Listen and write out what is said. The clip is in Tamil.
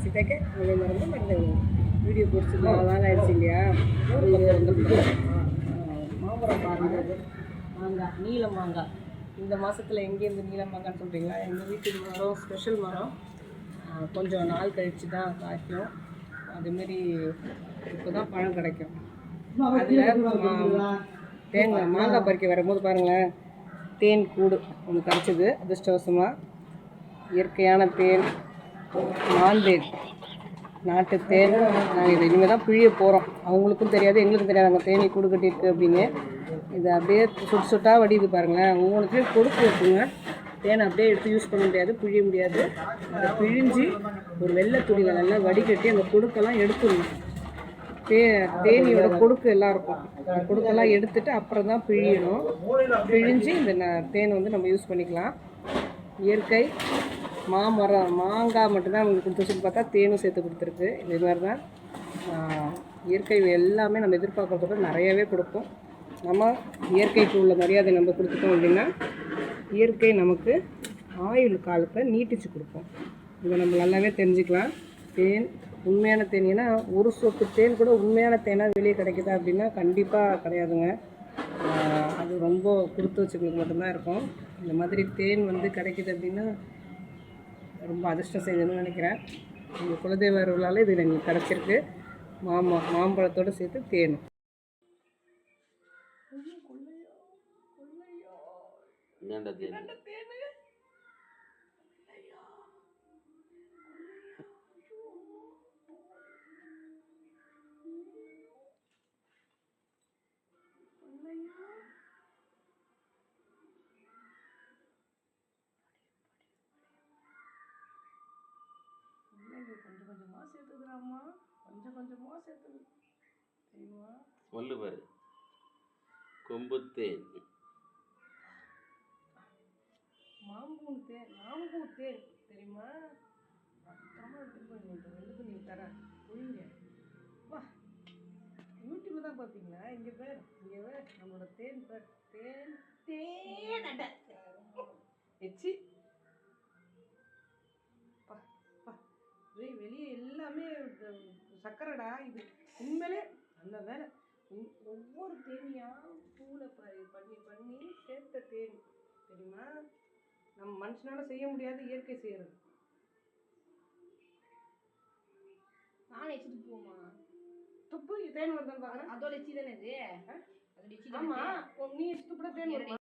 சீதாக்கே அதே மாதிரி மருந்து வீடியோ பிடிச்சி நாள் ஆயிடுச்சு இல்லையா. மாமரம் பாருங்கள், மாங்காய், நீல மாங்காய். இந்த மாதத்தில் எங்கேருந்து நீல மாங்கான்னு சொல்கிறீங்களா? எங்கள் வீட்டு மரம் ஸ்பெஷல் மரம். கொஞ்சம் நாள் கழித்து தான் காய்க்கும். அதுமாரி இப்போ தான் பழம் கிடைக்கும். அதில் தேங்காய் மாங்காய் பறிக்க வரும்போது பாருங்களேன், தேன் கூடு ஒன்று கிடச்சிது அதிர்ஷ்டவசமாக. இயற்கையான தேன், மாந்தேன், நாட்டு தேன். நாங்கள் இதை இனிமேல் தான் பிழிய போகிறோம். அவங்களுக்கும் தெரியாது, எங்களுக்கும் தெரியாது அங்கே தேனி கூடு கட்டியிருக்கு அப்படின்னு. இதை அப்படியே சுட்டு சுட்டாக வடியுது பாருங்களேன். ஒவ்வொன்றுத்தையும் கொடுத்து இருக்குங்க. தேனை அப்படியே எடுத்து யூஸ் பண்ண முடியாது, பிழிய முடியாது. அதை பிழிஞ்சு ஒரு வெள்ளை துணியில் நல்லா வடிகட்டி அந்த கொடுக்கெல்லாம் எடுத்துடணும். தேனியோட கொடுக்கு எல்லாம் இருக்கும். அந்த கொடுக்கெல்லாம் எடுத்துட்டு அப்புறம் தான் பிழியணும். பிழிஞ்சு இந்த தேனை வந்து நம்ம யூஸ் பண்ணிக்கலாம். இயற்கை மாமரம் மாங்காய் மட்டும்தான் நம்மளுக்கு கொடுத்துச்சுன்னு பார்த்தா தேனும் சேர்த்து கொடுத்துருக்கு. இதே மாதிரி தான் இயற்கை எல்லாமே நம்ம எதிர்பார்க்கறதோட நிறையவே கொடுக்கும். நம்ம இயற்கைக்கு உள்ள மரியாதை நம்ம கொடுத்துட்டோம் அப்படின்னா இயற்கை நமக்கு ஆயுள் காலத்தை நீட்டிச்சு கொடுப்போம். இதை நம்ம நல்லாவே தெரிஞ்சுக்கலாம். தேன் உண்மையான தேன், ஏன்னா ஒரு சொட்டு தேன் கூட உண்மையான தேனாக வெளியே கிடைக்குதா அப்படின்னா கண்டிப்பாக கிடையாதுங்க. அது ரொம்ப கொடுத்து வச்சுக்களுக்கு மட்டும்தான் இருக்கும். இந்த மாதிரி தேன் வந்து கிடைக்கிது அப்படின்னா ரொம்ப அதிர்ஷ்டம் செய்யணும்னு நினைக்கிறேன். எங்கள் குலதெய்வ அருளால் இது எங்களுக்கு கிடச்சிருக்கு. மாம்பழத்தோடு சேர்த்து தேனும். கொஞ்சம் கொஞ்சமாக சேர்த்துக்கிறாம்மா, கொஞ்சம் கொஞ்சமாக சேர்த்துது தெரியுமா? சொல்லு பாரு, கொம்புத்தேன், மாம்பூ தேன் தெரியுமா? அப்புறமா எடுத்துட்டு போய் வெள்ளு நீ தரேன் புரியுங்க. வா, யூடியூப்ல தான் பார்த்தீங்களா? இங்கே பேர் இங்கே நம்மளோட தேன் பேர் தேன் தேன் எச்சி வெளியே எல்லாமே சக்கரைடா. இது உண்மையிலே நல்ல வேலை. ஒவ்வொரு தேனியாக பூவில் பண்ணி பண்ணி சேர்த்த தேன் தெரியுமா? நம்ம மனுஷனால செய்ய முடியாது, இயற்கை செய்யறது. நானும் எச்சிட்டு போமா துப்பு தேன் வருதுன்னு பாக்குறேன். அதோட எச்சி தானே இது. ஆமா, நீ துப்புட தேன் வருமா?